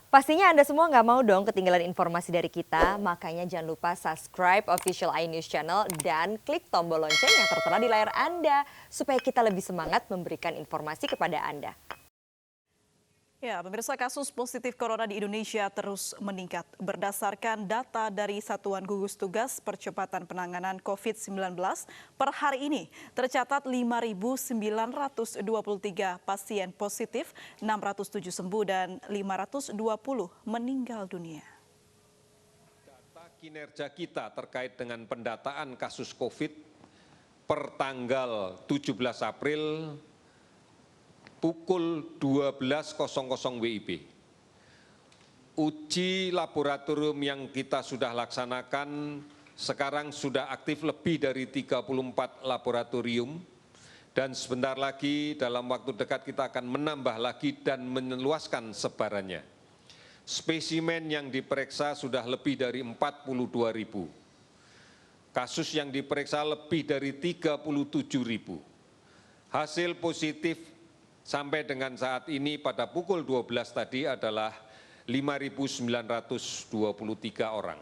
Pastinya Anda semua nggak mau dong ketinggalan informasi dari kita, makanya jangan lupa subscribe official iNews Channel dan klik tombol lonceng yang tertera di layar Anda, supaya kita lebih semangat memberikan informasi kepada Anda. Ya, pemirsa, kasus positif corona di Indonesia terus meningkat. Berdasarkan data dari Satuan Gugus Tugas Percepatan Penanganan COVID-19, per hari ini tercatat 5.923 pasien positif, 607 sembuh dan 520 meninggal dunia. Data kinerja kita terkait dengan pendataan kasus COVID per tanggal 17 April pukul 12.00 WIB. Uji laboratorium yang kita sudah laksanakan sekarang sudah aktif lebih dari 34 laboratorium dan sebentar lagi dalam waktu dekat kita akan menambah lagi dan meluaskan sebarannya. Spesimen yang diperiksa sudah lebih dari 42.000. Kasus yang diperiksa lebih dari 37.000. Hasil positif sampai dengan saat ini pada pukul 12 tadi adalah 5.923 orang.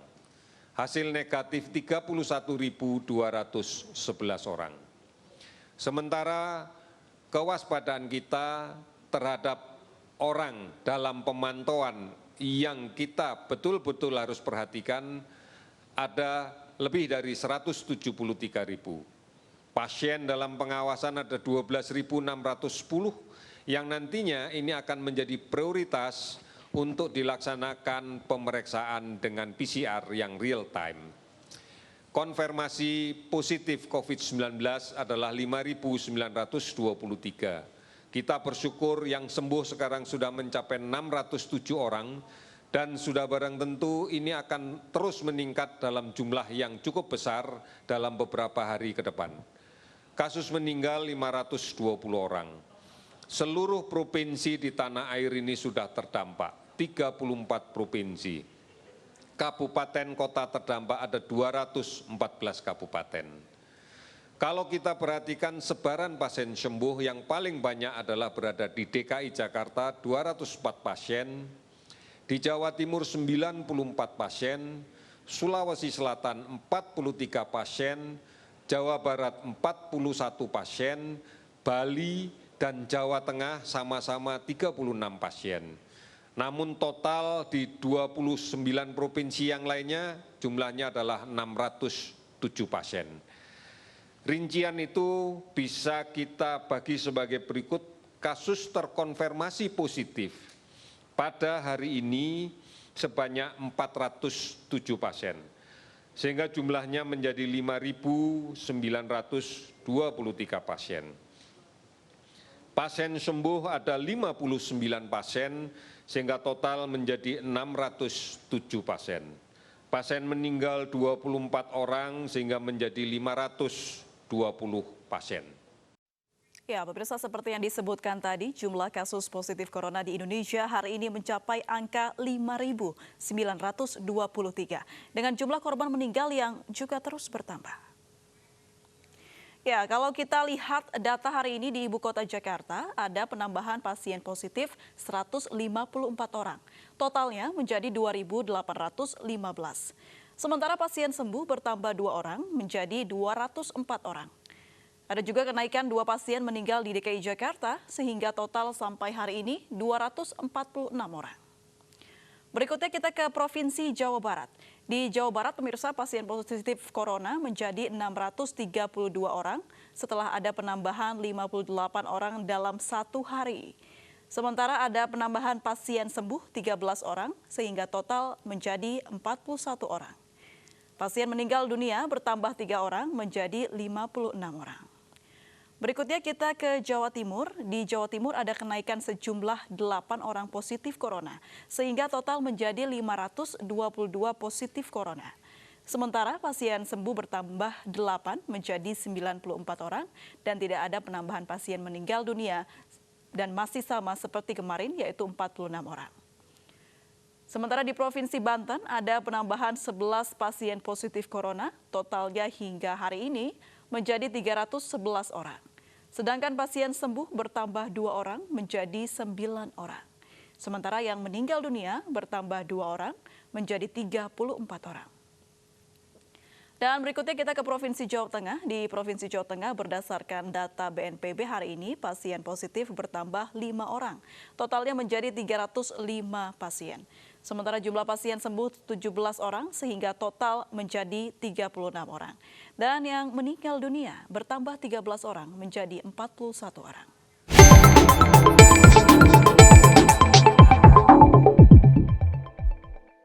Hasil negatif 31.211 orang. Sementara kewaspadaan kita terhadap orang dalam pemantauan yang kita betul-betul harus perhatikan ada lebih dari 173.000. Pasien dalam pengawasan ada 12.610 yang nantinya ini akan menjadi prioritas untuk dilaksanakan pemeriksaan dengan PCR yang real time. Konfirmasi positif COVID-19 adalah 5.923. Kita bersyukur yang sembuh sekarang sudah mencapai 607 orang dan sudah barang tentu ini akan terus meningkat dalam jumlah yang cukup besar dalam beberapa hari ke depan. Kasus meninggal 520 orang. Seluruh provinsi di tanah air ini sudah terdampak, 34 provinsi. Kabupaten kota terdampak ada 214 kabupaten. Kalau kita perhatikan sebaran pasien sembuh yang paling banyak adalah berada di DKI Jakarta 204 pasien, di Jawa Timur 94 pasien, Sulawesi Selatan 43 pasien, Jawa Barat 41 pasien, Bali dan Jawa Tengah sama-sama 36 pasien. Namun total di 29 provinsi yang lainnya jumlahnya adalah 607 pasien. Rincian itu bisa kita bagi sebagai berikut. Kasus terkonfirmasi positif pada hari ini sebanyak 407 pasien. Sehingga jumlahnya menjadi 5.923 pasien. Pasien sembuh ada 59 pasien, sehingga total menjadi 607 pasien. Pasien meninggal 24 orang, sehingga menjadi 520 pasien. Ya, pemirsa, seperti yang disebutkan tadi, jumlah kasus positif corona di Indonesia hari ini mencapai angka 5.923 dengan jumlah korban meninggal yang juga terus bertambah. Ya, kalau kita lihat data hari ini di Ibu Kota Jakarta, ada penambahan pasien positif 154 orang. Totalnya menjadi 2.815. Sementara pasien sembuh bertambah 2 orang menjadi 204 orang. Ada juga kenaikan 2 pasien meninggal di DKI Jakarta sehingga total sampai hari ini 246 orang. Berikutnya kita ke Provinsi Jawa Barat. Di Jawa Barat, pemirsa, pasien positif corona menjadi 632 orang setelah ada penambahan 58 orang dalam 1 hari. Sementara ada penambahan pasien sembuh 13 orang sehingga total menjadi 41 orang. Pasien meninggal dunia bertambah 3 orang menjadi 56 orang. Berikutnya kita ke Jawa Timur. Di Jawa Timur ada kenaikan sejumlah 8 orang positif corona, sehingga total menjadi 522 positif corona. Sementara pasien sembuh bertambah 8 menjadi 94 orang dan tidak ada penambahan pasien meninggal dunia dan masih sama seperti kemarin yaitu 46 orang. Sementara di Provinsi Banten ada penambahan 11 pasien positif corona, totalnya hingga hari ini menjadi 311 orang. Sedangkan pasien sembuh bertambah 2 orang menjadi 9 orang. Sementara yang meninggal dunia bertambah 2 orang menjadi 34 orang. Dan berikutnya kita ke Provinsi Jawa Tengah. Di Provinsi Jawa Tengah berdasarkan data BNPB hari ini pasien positif bertambah 5 orang. Totalnya menjadi 305 pasien. Sementara jumlah pasien sembuh 17 orang sehingga total menjadi 36 orang. Dan yang meninggal dunia bertambah 13 orang menjadi 41 orang.